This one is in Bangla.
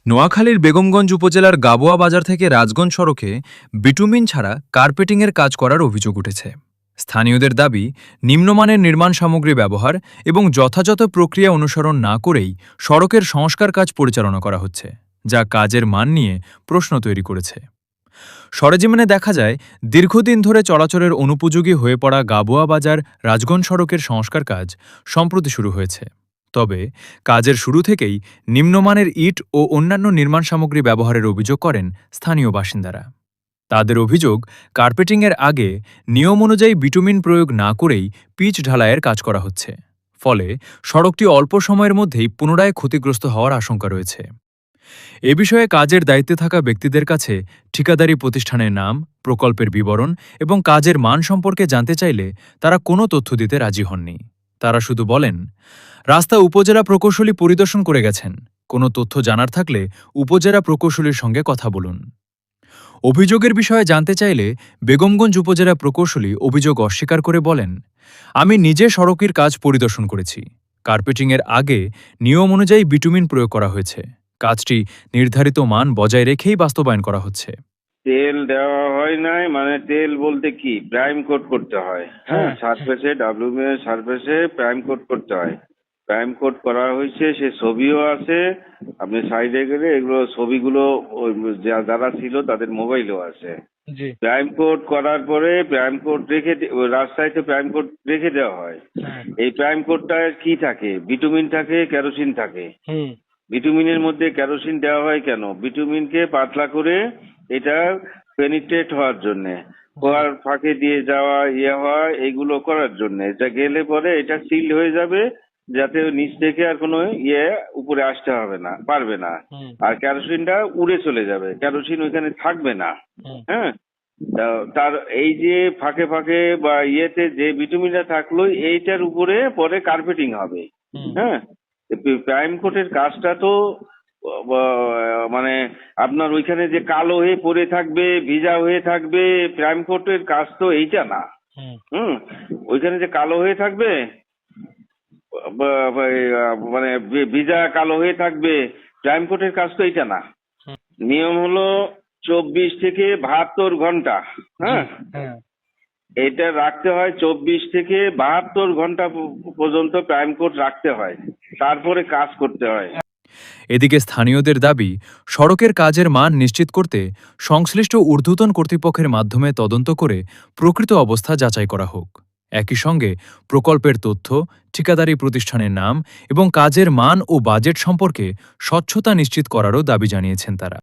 নোয়াখালীর বেগমগঞ্জ উপজেলার গাবোয়া বাজার থেকে রাজগঞ্জ সড়কে বিটুমিন ছাড়া কার্পেটিংয়ের কাজ করার অভিযোগ উঠেছে। স্থানীয়দের দাবি, নিম্নমানের নির্মাণ সামগ্রী ব্যবহার এবং যথাযথ প্রক্রিয়া অনুসরণ না করেই সড়কের সংস্কার কাজ পরিচালনা করা হচ্ছে, যা কাজের মান নিয়ে প্রশ্ন তৈরি করেছে। সরেজমিনে দেখা যায়, দীর্ঘদিন ধরে চলাচলের অনুপযোগী হয়ে পড়া গাবোয়া বাজার রাজগঞ্জ সড়কের সংস্কার কাজ সম্প্রতি শুরু হয়েছে। তবে কাজের শুরু থেকেই নিম্নমানের ইট ও অন্যান্য নির্মাণ সামগ্রী ব্যবহারের অভিযোগ করেন স্থানীয় বাসিন্দারা। তাদের অভিযোগ, কার্পেটিংয়ের আগে নিয়ম অনুযায়ী বিটুমিন প্রয়োগ না করেই পিচ ঢালাইয়ের কাজ করা হচ্ছে। ফলে সড়কটি অল্প সময়ের মধ্যেই পুনরায় ক্ষতিগ্রস্ত হওয়ার আশঙ্কা রয়েছে। এ বিষয়ে কাজের দায়িত্বে থাকা ব্যক্তিদের কাছে ঠিকাদারি প্রতিষ্ঠানের নাম, প্রকল্পের বিবরণ এবং কাজের মান সম্পর্কে জানতে চাইলে তারা কোনো তথ্য দিতে রাজি হননি। তারা শুধু বলেন, রাস্তা উপজেলা প্রকৌশলী পরিদর্শন করে গেছেন, কোনো তথ্য জানার থাকলে উপজেলা প্রকৌশলীর সঙ্গে কথা বলুন। অভিযোগের বিষয়ে জানতে চাইলে বেগমগঞ্জ উপজেলা প্রকৌশলী অভিযোগ অস্বীকার করে বলেন, আমি নিজে সড়কের কাজ পরিদর্শন করেছি। কার্পেটিংয়ের আগে নিয়ম অনুযায়ী বিটুমিন প্রয়োগ করা হয়েছে। কাজটি নির্ধারিত মান বজায় রেখেই বাস্তবায়ন করা হচ্ছে। তেল দেওয়া হয় নাই, মানে তেল বলতে কি, প্রাইম কোট করতে হয়। হ্যাঁ, সারফেসে ডাব্লিউএম সারফেসে প্রাইম কোট করতে হয়। প্রাইম কোট করা হয়েছে, সে ছবিও আছে। আপনি সাইডে গেলে এগুলো ছবিগুলো যারা ছিল তাদের মোবাইলও আছে। প্রাইম কোট করার পরে প্রাইম কোট রেখে ওই রাস্তায় তো প্রাইম কোট রেখে দেওয়া হয়। এই প্রাইম কোটটা কি থাকে? বিটুমিন থাকে, কেরোসিন থাকে। বিটুমিনের মধ্যে কেরোসিন দেওয়া হয় কেন? বিটুমিনকে পাতলা করে এটা পেনিট্রেট হওয়ার জন্য, খোয়ার ফাঁকে দিয়ে যাওয়া, হওয়া, এইগুলো করার জন্য। এটা গেলে পরে এটা সিল হয়ে যাবে, যাতে নিচ থেকে আর কোনো উপরে আসতে পারবে না। আর কেরোসিনটা উড়ে চলে যাবে, কেরোসিন ওইখানে থাকবে না। হ্যাঁ, তার এই যে ফাঁকে ফাঁকে বা যে বিটুমিনটা থাকলো, এইটার উপরে পরে কার্পেটিং হবে। হ্যাঁ, প্রাইম কোটের কাজটা তো মানে আপনার ওইখানে যে কালো হয়ে পড়ে থাকবে, ভিজা হয়ে থাকবে, প্রাইম কোটের কাজ তো এইটা না। ওইখানে যে কালো হয়ে থাকবে, মানে ভিজা কালো হয়ে থাকবে, প্রাইম কোটের কাজ তো এইটা না। নিয়ম হলো 24 থেকে 72 ঘন্টা। হ্যাঁ, এটা রাখতে হয় 24 থেকে 72 ঘন্টা পর্যন্ত প্রাইম কোট রাখতে হয়, তারপরে কাজ করতে হয়। এদিকে স্থানীয়দের দাবি, সড়কের কাজের মান নিশ্চিত করতে সংশ্লিষ্ট ঊর্ধ্বতন কর্তৃপক্ষের মাধ্যমে তদন্ত করে প্রকৃত অবস্থা যাচাই করা হোক। একই সঙ্গে প্রকল্পের তথ্য, ঠিকাদারি প্রতিষ্ঠানের নাম এবং কাজের মান ও বাজেট সম্পর্কে স্বচ্ছতা নিশ্চিত করারও দাবি জানিয়েছেন তারা।